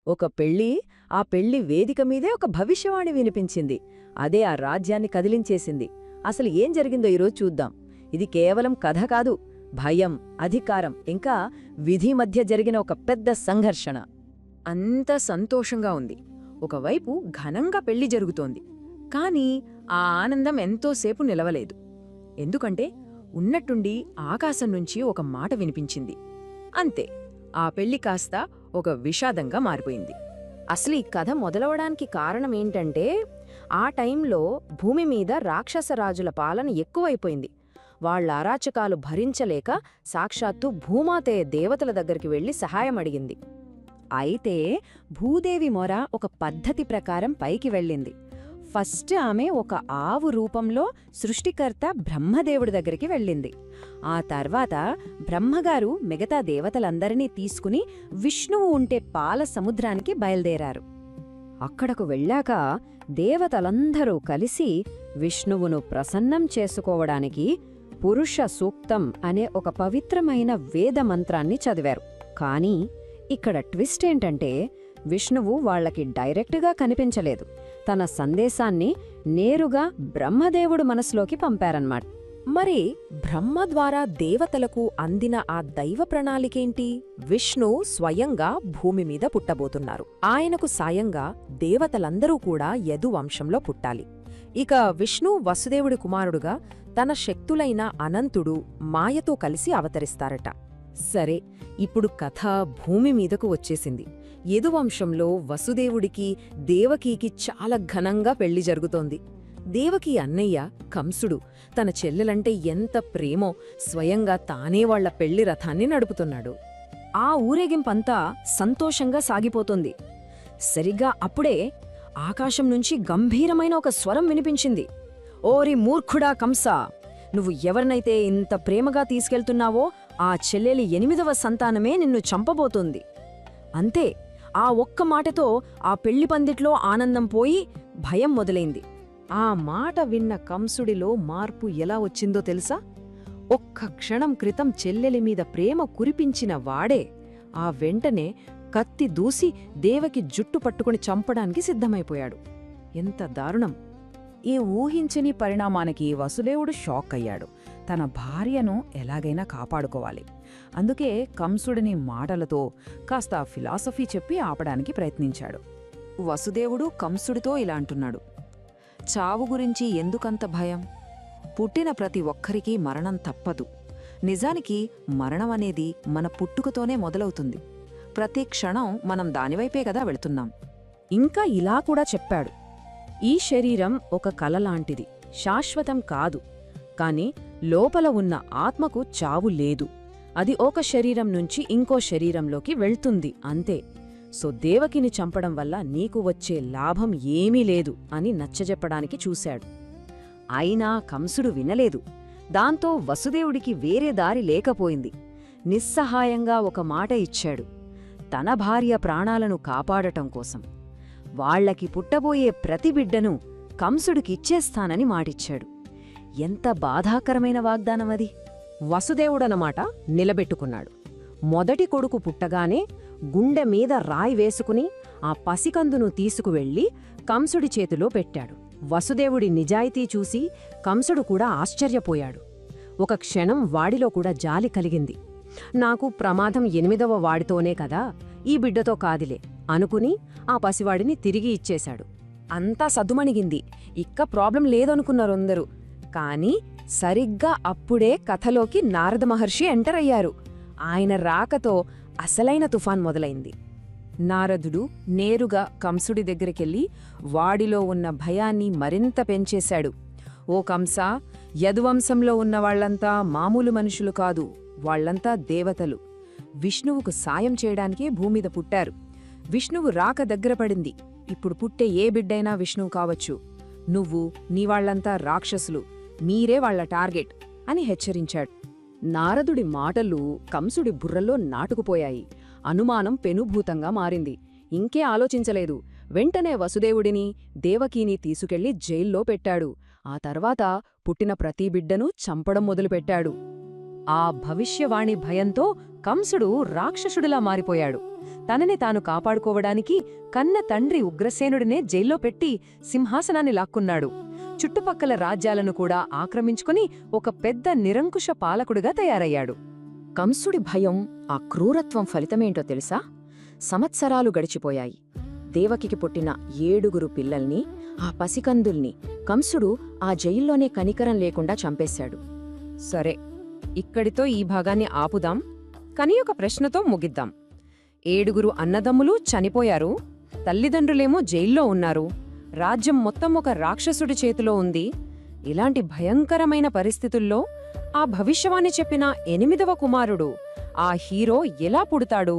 ఒక పెళ్ళి, ఆ పెళ్లి వేదిక మీదే ఒక భవిష్యవాణి వినిపించింది. అదే ఆ రాజ్యాన్ని కదిలించేసింది. అసలు ఏం జరిగిందో ఈరోజు చూద్దాం. ఇది కేవలం కథ కాదు, భయం, అధికారం ఇంకా విధి మధ్య జరిగిన ఒక పెద్ద సంఘర్షణ. అంత సంతోషంగా ఉంది. ఒకవైపు ఘనంగా పెళ్లి జరుగుతోంది. కాని ఆ ఆనందం ఎంతోసేపు నిలవలేదు. ఎందుకంటే ఉన్నట్టుండి ఆకాశం నుంచి ఒక మాట వినిపించింది. అంతే, ఆ పెళ్లి కాస్త ఒక విషాదంగా మారిపోయింది. అసలు ఈ కథ మొదలవడానికి కారణమేంటంటే, ఆ టైంలో భూమి మీద రాక్షసరాజుల పాలన ఎక్కువైపోయింది. వాళ్ల అరాచకాలు భరించలేక సాక్షాత్తు భూమాతే దేవతల దగ్గరికి వెళ్లి సహాయం అడిగింది. అయితే భూదేవి మొర ఒక పద్ధతి ప్రకారం పైకి వెళ్ళింది. ఫస్ట్ ఆమె ఒక ఆవు రూపంలో సృష్టికర్త బ్రహ్మదేవుడి దగ్గరికి వెళ్ళింది. ఆ తర్వాత బ్రహ్మగారు మిగతా దేవతలందరినీ తీసుకుని విష్ణువు ఉంటే పాల సముద్రానికి బయల్దేరారు. అక్కడకు వెళ్ళాక దేవతలందరూ కలిసి విష్ణువును ప్రసన్నం చేసుకోవడానికి పురుష సూక్తం అనే ఒక పవిత్రమైన వేదమంత్రాన్ని చదివారు. కానీ ఇక్కడ ట్విస్ట్ ఏంటంటే, విష్ణువు వాళ్లకి డైరెక్టుగా కనిపించలేదు. తన సందేశాన్ని నేరుగా బ్రహ్మదేవుడు మనసులోకి పంపారన్నమాట. మరి బ్రహ్మ ద్వారా దేవతలకు అందిన ఆ దైవ ప్రణాళికేంటి? విష్ణు స్వయంగా భూమి మీద పుట్టబోతున్నారు. ఆయనకు సాయంగా దేవతలందరూ కూడా యదు వంశంలో పుట్టాలి. ఇక విష్ణు వసుదేవుడి కుమారుడుగా తన శక్తులైన అనంతుడు మాయతో కలిసి అవతరిస్తారట. సరే, ఇప్పుడు కథ భూమి మీదకు వచ్చేసింది. యదువంశంలో వసుదేవుడికి దేవకీకి చాలా ఘనంగా పెళ్లి జరుగుతోంది. దేవకీ అన్నయ్య కంసుడు తన చెల్లెలంటే ఎంత ప్రేమో స్వయంగా తానే వాళ్ల పెళ్లి రథాన్ని నడుపుతున్నాడు. ఆ ఊరేగింపంతా సంతోషంగా సాగిపోతుంది. సరిగ్గా అప్పుడే ఆకాశం నుంచి గంభీరమైన ఒక స్వరం వినిపించింది. ఓరి మూర్ఖుడా కంసా! నువ్వు ఎవరినైతే ఇంత ప్రేమగా తీసుకెళ్తున్నావో ఆ చెల్లెలి 8వ సంతానమే నిన్ను చంపబోతోంది. అంతే, ఆ ఒక్క మాటతో ఆ పెళ్లి పందిట్లో ఆనందం పోయి భయం మొదలైంది. ఆ మాట విన్న కంసుడిలో మార్పు ఎలా వచ్చిందో తెలుసా? ఒక్క క్షణం క్రితం చెల్లెలి మీద ప్రేమ కురిపించిన వాడే ఆ వెంటనే కత్తి దూసి దేవకి జుట్టు పట్టుకుని చంపడానికి సిద్ధమైపోయాడు. ఎంత దారుణం! ఈ ఊహించని పరిణామానికి వసుదేవుడు షాక్ అయ్యాడు. తన భార్యను ఎలాగైనా కాపాడుకోవాలి. అందుకే కంసుడిని మాటలతో కాస్త ఫిలాసఫీ చెప్పి ఆపడానికి ప్రయత్నించాడు. వసుదేవుడు కంసుడితో ఇలా అంటున్నాడు: చావు గురించి ఎందుకంత భయం? పుట్టిన ప్రతి ఒక్కరికీ మరణం తప్పదు. నిజానికి మరణమనేది మన పుట్టుకతోనే మొదలవుతుంది. ప్రతి క్షణం మనం దానివైపే కదా వెళుతున్నాం. ఇంకా ఇలా కూడా చెప్పాడు: ఈ శరీరం ఒక కలలాంటిది, శాశ్వతం కాదు. కాని లోపల ఉన్న ఆత్మకు చావు లేదు. అది ఒక శరీరం నుంచి ఇంకో శరీరంలోకి వెళ్తుంది, అంతే. సో దేవకిని చంపడం వల్ల నీకు వచ్చే లాభం ఏమీ లేదు అని నచ్చజెప్పడానికి చూశాడు. అయినా కంసుడు వినలేదు. దాంతో వసుదేవుడికి వేరే దారి లేకపోయింది. నిస్సహాయంగా ఒక మాట ఇచ్చాడు, తన భార్య ప్రాణాలను కాపాడటం కోసం. వాళ్లకి పుట్టబోయే ప్రతి బిడ్డను కంసుడికిచ్చేస్తానని మాటిచ్చాడు. ఎంత బాధాకరమైన వాగ్దానమది! వసుదేవుడనమాట నిలబెట్టుకున్నాడు. మొదటి కొడుకు పుట్టగానే గుండె మీద రాయి వేసుకుని ఆ పసికందును తీసుకువెళ్లి కంసుడి చేతిలో పెట్టాడు. వసుదేవుడి నిజాయితీ చూసి కంసుడు కూడా ఆశ్చర్యపోయాడు. ఒక క్షణం వాడిలో కూడా జాలి కలిగింది. నాకు ప్రమాదం 8వ వాడితోనే కదా, ఈ బిడ్డతో కాదిలే అనుకుని ఆ పసివాడిని తిరిగి ఇచ్చేశాడు. అంతా సద్దుమణిగింది. ఇక్క ప్రాబ్లం లేదనుకున్నారందరూ. కాని సరిగ్గా అప్పుడే కథలోకి నారద మహర్షి ఎంటర్ అయ్యారు. ఆయన రాకతో అసలైన తుఫాన్ మొదలైంది. నారదుడు నేరుగా కంసుడి దగ్గరికెళ్ళి వాడిలో ఉన్న భయాన్ని మరింత పెంచేశాడు. ఓ కంసా, యదువంశంలో ఉన్నవాళ్లంతా మామూలు మనుషులు కాదు, వాళ్లంతా దేవతలు. విష్ణువుకు సాయం చేయడానికే భూమిద పుట్టారు. విష్ణువు రాక దగ్గరపడింది. ఇప్పుడు పుట్టే ఏ బిడ్డైనా విష్ణువు కావచ్చు. నువ్వు, నీవాళ్లంతా రాక్షసులు, మీరే వాళ్ల టార్గెట్ అని హెచ్చరించాడు. నారదుడి మాటలు కంసుడి బుర్రలో నాటుకుపోయాయి. అనుమానం పెనుభూతంగా మారింది. ఇంకే ఆలోచించలేదు. వెంటనే వసుదేవుడిని, దేవకీని తీసుకెళ్లి జైల్లో పెట్టాడు. ఆ తర్వాత పుట్టిన ప్రతి బిడ్డను చంపడం మొదలుపెట్టాడు. ఆ భవిష్యవాణి భయంతో కంసుడు రాక్షసుడిలా మారిపోయాడు. తనని తాను కాపాడుకోవడానికి కన్న తండ్రి ఉగ్రసేనుడినే జైల్లో పెట్టి సింహాసనాన్ని లాక్కున్నాడు. చుట్టుపక్కల రాజ్యాలను కూడా ఆక్రమించుకుని ఒక పెద్ద నిరంకుశ పాలకుడిగా తయారయ్యాడు. కంసుడి భయం, ఆ క్రూరత్వం ఫలితమేంటో తెలుసా? సంవత్సరాలు గడిచిపోయాయి. దేవకికి పుట్టిన 7 పిల్లల్ని, ఆ పసికందుల్ని కంసుడు ఆ జైల్లోనే కనికరం లేకుండా చంపేశాడు. సరే, ఇక్కడితో ఈ భాగాన్ని ఆపుదాం. కానీ ఒక ప్రశ్నతో ముగిద్దాం. 7 అన్నదమ్ములు చనిపోయారు, తల్లిదండ్రులేమో జైల్లో ఉన్నారు, రాజ్యం మొత్తం ఒక రాక్షసుడి చేతిలో ఉంది. ఇలాంటి భయంకరమైన పరిస్థితుల్లో ఆ భవిష్యవాణి చెప్పిన 8వ కుమారుడు, ఆ హీరో ఎలా పుడతాడు?